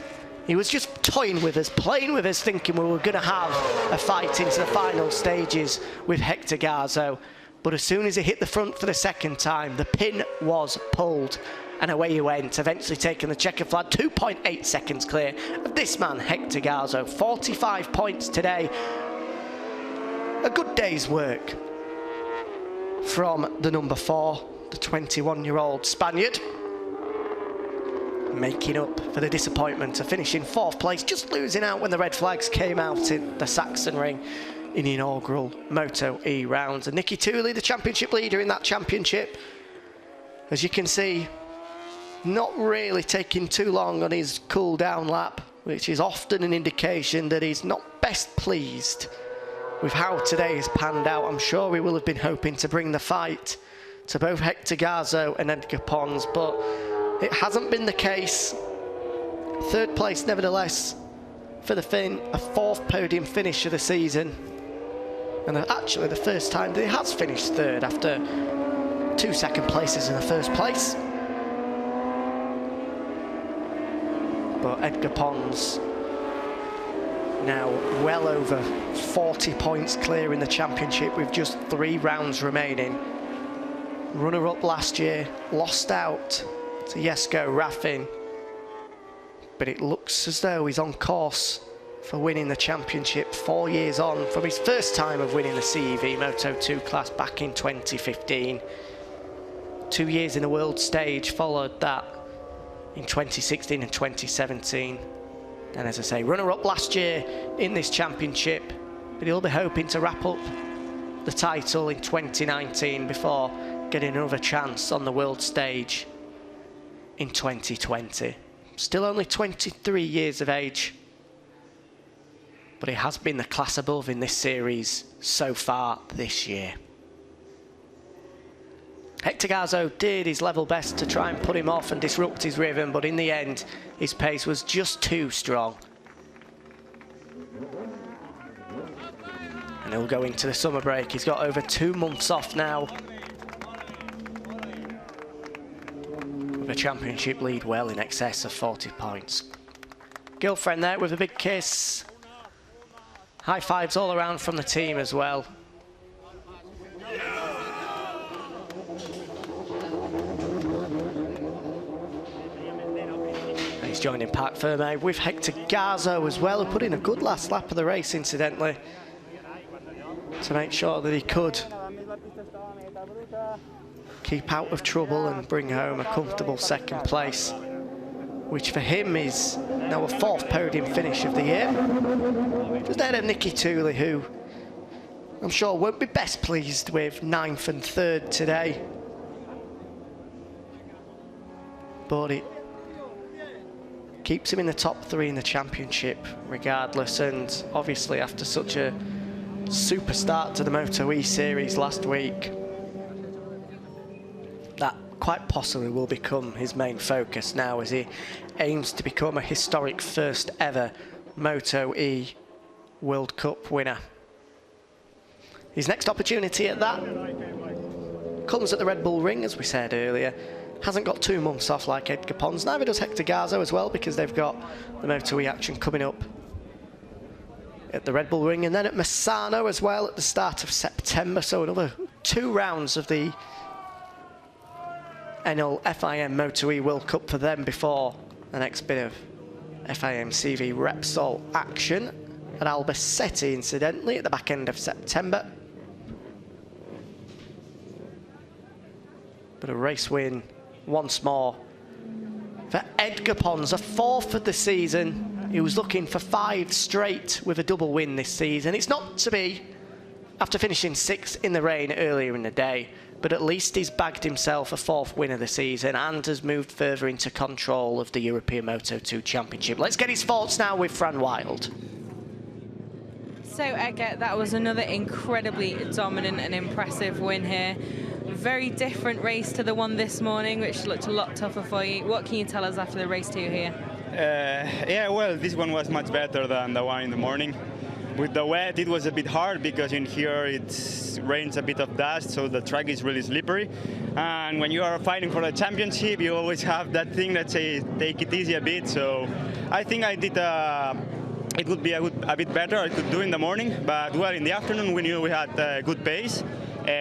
He was just toying with us, playing with us, thinking we were going to have a fight into the final stages with Edgar Garzó. But as soon as he hit the front for the second time, the pin was pulled. And away he went, eventually taking the checker flag, 2.8 seconds clear of this man, Edgar Garzó. 45 points today. A good day's work from the number 4, the 21-year-old Spaniard. Making up for the disappointment of finishing 4th place, just losing out when the red flags came out in the Saxon Ring in the inaugural Moto E rounds. And Nicky Tuuli, the championship leader in that championship, as you can see, not really taking too long on his cool down lap, which is often an indication that he's not best pleased with how today has panned out. I'm sure he will have been hoping to bring the fight to both Edgar Garzó and Edgar Pons, but it hasn't been the case. 3rd place nevertheless for the Finn, a 4th podium finish of the season, and actually the first time that he has finished 3rd after 2 second places in the 1st place. But Edgar Pons now well over 40 points clear in the championship with just 3 rounds remaining. Runner-up last year, lost out to Jesko Raffin, but it looks as though he's on course for winning the championship 4 years on from his first time of winning the CEV Moto2 class back in 2015. 2 years in the world stage followed that in 2016 and 2017. And as I say, runner-up last year in this championship, but he'll be hoping to wrap up the title in 2019 before getting another chance on the world stage in 2020. Still only 23 years of age, but he has been the class above in this series so far this year. Edgar Garzó did his level best to try and put him off and disrupt his rhythm, but in the end, his pace was just too strong. And he'll go into the summer break. He's got over 2 months off now. The championship lead well in excess of 40 points. Girlfriend there with a big kiss. High fives all around from the team as well. And he's joining Parc Ferme with Edgar Garzó as well, who put in a good last lap of the race incidentally, to make sure that he could keep out of trouble and bring home a comfortable 2nd place, which for him is now a 4th podium finish of the year. Just ahead of Nicky Tuuli, who I'm sure won't be best pleased with 9th and 3rd today. But it keeps him in the top 3 in the championship regardless, and obviously after such a super start to the Moto E series last week, that quite possibly will become his main focus now as he aims to become a historic 1st ever Moto E World Cup winner. His next opportunity at that comes at the Red Bull Ring, as we said earlier. Hasn't got 2 months off like Edgar Pons. Neither does Hector Garzó as well, because they've got the Moto2 action coming up at the Red Bull Ring, and then at Misano as well at the start of September. So another 2 rounds of the NL FIM Moto2 World Cup for them before the next bit of FIM CEV Repsol action at Albacete, incidentally, at the back end of September. But a race win once more for Edgar Pons, a 4th of the season. He was looking for 5 straight with a double win this season. It's not to be after finishing 6th in the rain earlier in the day, but at least he's bagged himself a 4th win of the season and has moved further into control of the European Moto2 Championship. Let's get his thoughts now with Fran Wild. So Edgar, that was another incredibly dominant and impressive win here. Very different race to the one this morning, which looked a lot tougher for you. What can you tell us after the race 2 here? Yeah, well, this one was much better than the one in the morning. With the wet, it was a bit hard because in here it rains a bit of dust, so the track is really slippery. And when you are fighting for the championship, you always have that thing that says take it easy a bit. So I think I did. It would be a bit better I could do in the morning, but well, in the afternoon we knew we had good pace.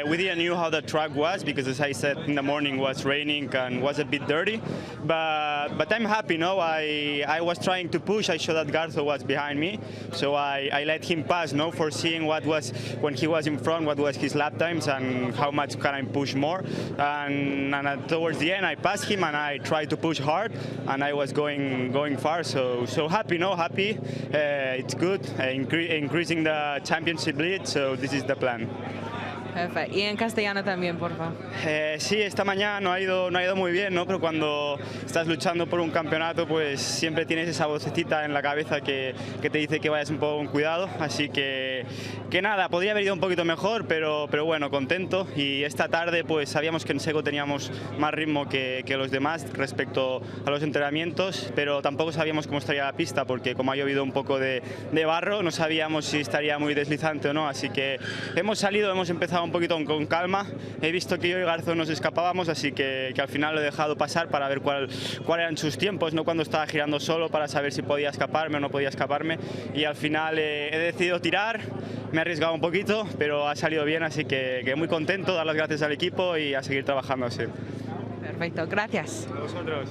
We didn't know how the track was because, as I said, in the morning was raining and was a bit dirty. But I'm happy now. I was trying to push. I saw that Garzó was behind me, so I let him pass. No, foreseeing what was when he was in front, what was his lap times and how much can I push more. And towards the end, I passed him and I tried to push hard, and I was going far. So happy, no, happy. It's good, increasing the championship lead. So this is the plan. Perfecto. Y en castellano también, por favor. Sí, esta mañana no ha ido muy bien, ¿no? Pero cuando estás luchando por un campeonato, pues siempre tienes esa vocecita en la cabeza que te dice que vayas un poco con cuidado. Así que nada, podría haber ido un poquito mejor, pero bueno, contento. Y esta tarde, pues sabíamos que en seco teníamos más ritmo que los demás respecto a los entrenamientos, pero tampoco sabíamos cómo estaría la pista, porque como ha llovido un poco de barro, no sabíamos si estaría muy deslizante o no. Así que hemos empezado un poquito con calma. He visto que yo y Garzó nos escapábamos, así que al final lo he dejado pasar para ver cuál eran sus tiempos, no cuando estaba girando solo, para saber si podía escaparme o no podía escaparme. Y al final he decidido tirar, me he arriesgado un poquito, pero ha salido bien, así que muy contento, dar las gracias al equipo y a seguir trabajando así. Perfecto, gracias. A vosotros.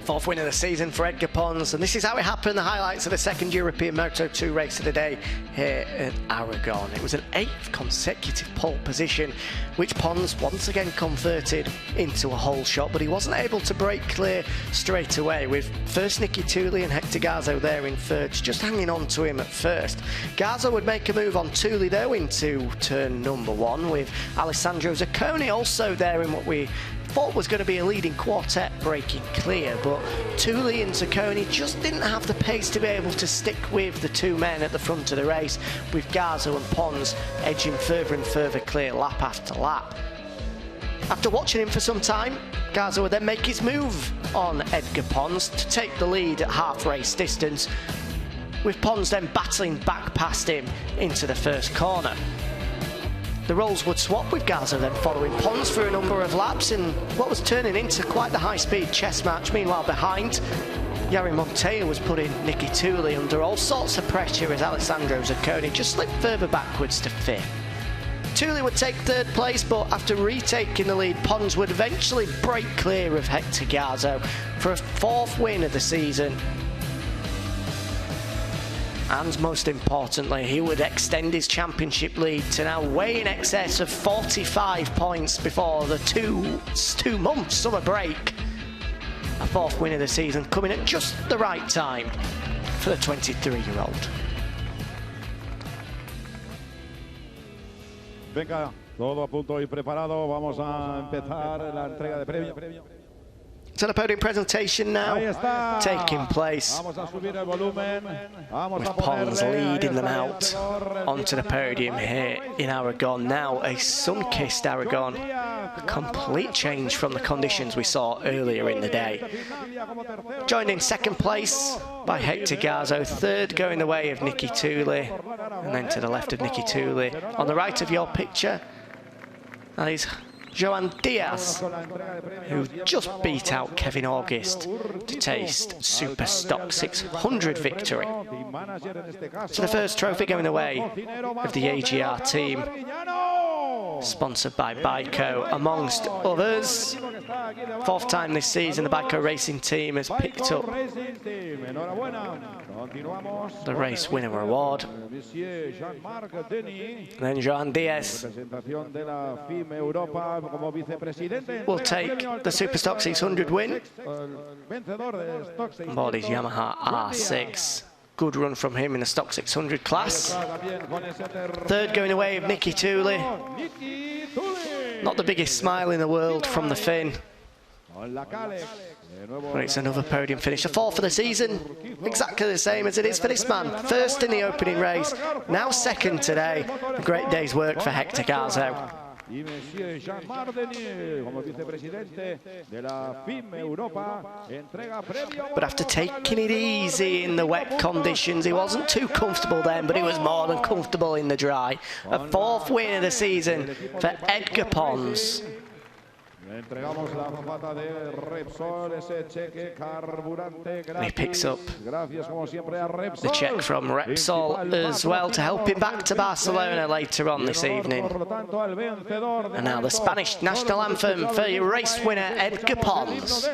4th win of the season for Edgar Pons, and this is how it happened. The highlights of the 2nd European Moto2 race of the day here at Aragon. It was an 8th consecutive pole position, which Pons once again converted into a whole shot, but he wasn't able to break clear straight away, with first Nicky, Tuuli and Hector Garzó there in thirds, just hanging on to him at first. Garzó would make a move on Tuuli though into turn number 1, with Alessandro Zaccone also there in what we thought was going to be a leading quartet breaking clear, but Tuuli and Zaccone just didn't have the pace to be able to stick with the 2 men at the front of the race, with Garzó and Pons edging further and further clear lap after lap. After watching him for some time, Garzó would then make his move on Edgar Pons to take the lead at half race distance, with Pons then battling back past him into the first corner. The roles would swap, with Garzó then following Pons for a number of laps in what was turning into quite the high-speed chess match. Meanwhile, behind, Yari Montella was putting Nicky Tuuli under all sorts of pressure as Alessandro Zaccone just slipped further backwards to 5th. Tuuli would take 3rd place, but after retaking the lead, Pons would eventually break clear of Hector Garzó for a 4th win of the season. And most importantly, he would extend his championship lead to now way in excess of 45 points before the 2-month summer break. A 4th win of the season coming at just the right time for the 23-year-old. Venga, todo a punto y preparado. Vamos a empezar la entrega de premio. So the podium presentation now taking place, with Pons leading them out onto the podium here in Aragon. Now a sun-kissed Aragon, a complete change from the conditions we saw earlier in the day. Joined in second place by Hector Garzó, third going the way of Nicky Tuuli, and then to the left of Nicky Tuuli, on the right of your picture, that is Joan Díaz, who just beat out Kevin August to taste Superstock 600 victory. So the first trophy going the way of the AGR team, sponsored by Baiko, amongst others. Fourth time this season, the Baiko Racing Team has picked up the race winner award. And then Joan Díaz will take the Superstock 600 win aboard his Yamaha R6. Good run from him in the Stock 600 class. Third going away of Nicky Tuuli. Not the biggest smile in the world from the Finn, but it's another podium finish. A fourth for the season, exactly the same as it is for this man. First in the opening race, now second today. A great day's work for Hector Garzó. But after taking it easy in the wet conditions, he wasn't too comfortable then, but he was more than comfortable in the dry. A fourth win of the season for Edgar Pons. And he picks up the cheque from Repsol as well to help him back to Barcelona later on this evening. And now the Spanish national anthem for your race winner, Edgar Pons.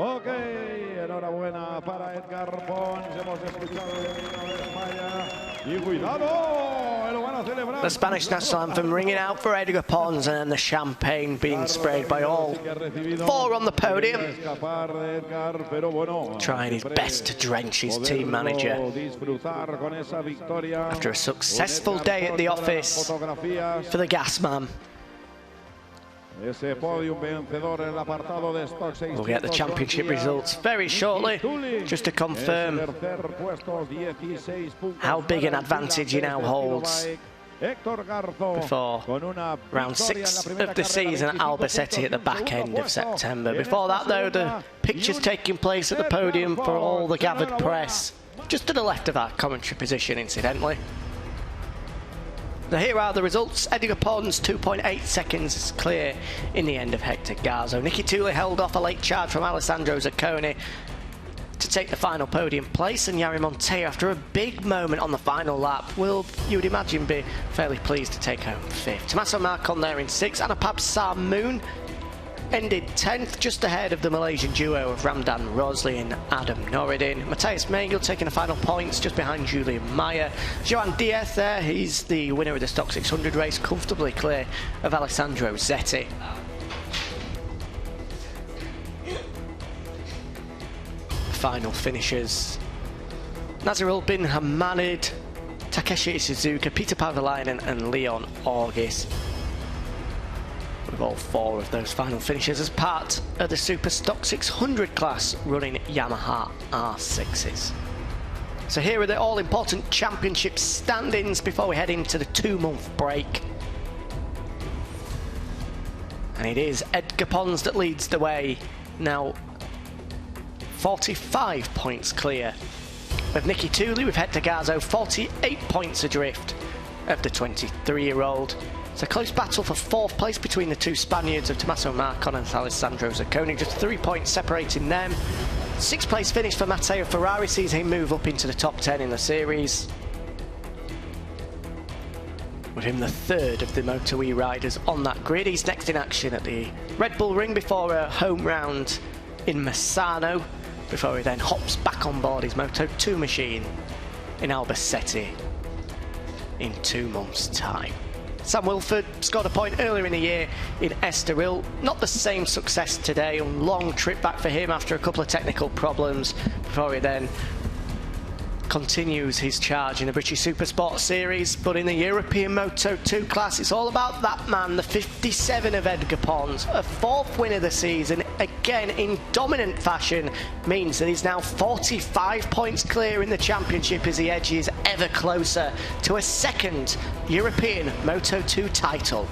Ok, enhorabuena para Edgar Pons. Hemos escuchado el himno de España. Y cuidado, lo van a celebrar. The Spanish national anthem ringing out for Edgar Pons, and then the champagne being sprayed by all four on the podium. Trying his best to drench his team manager after a successful day at the office for the gas man. We'll get the championship results very shortly, just to confirm how big an advantage he now holds before round 6 of the season at Albacete at the back end of September. Before that though, the pictures taking place at the podium for all the gathered press, just to the left of our commentary position incidentally. Now here are the results. Edgar Pons 2.8 seconds clear in the end of Hector Garzó. Nicky Tuuli held off a late charge from Alessandro Zaccone to take the final podium place, and Yari Montella, after a big moment on the final lap, will, you would imagine, be fairly pleased to take home 5th. Tommaso Marcon there in 6th, and Apab Sarmoon ended 10th, just ahead of the Malaysian duo of Ramdan Rosley and Adam Noureddin. Matthias Mengel taking the final points just behind Julian Meyer. Joan Díaz there, he's the winner of the Stock 600 race, comfortably clear of Alessandro Zetti. Final finishers: Nazirul bin Hamanid, Takeshi Suzuka, Peter Pavalainen and Leon August, with all 4 of those final finishes as part of the Superstock 600 class running Yamaha R6s. So here are the all-important championship standings before we head into the 2-month break. And it is Edgar Pons that leads the way, now 45 points clear of Nicky Tuuli, with Hector Garzó 48 points adrift of the 23-year-old. It's a close battle for 4th place between the two Spaniards of Tommaso Marcon and Alessandro Zaccone, just 3 points separating them. 6th place finish for Matteo. Ferrari sees him move up into the top 10 in the series, with him the 3rd of the Moto2 riders on that grid. He's next in action at the Red Bull Ring before a home round in Massano, before he then hops back on board his Moto2 machine in Albacete in 2 months' time. Sam Wilford scored a point earlier in the year in Estoril. Not the same success today. A long trip back for him after a couple of technical problems before he then continues his charge in the British Supersport Series. But in the European Moto2 class, it's all about that man, the 57 of Edgar Pons, a 4th win of the season, again in dominant fashion, means that he's now 45 points clear in the championship as he edges ever closer to a 2nd European Moto2 title.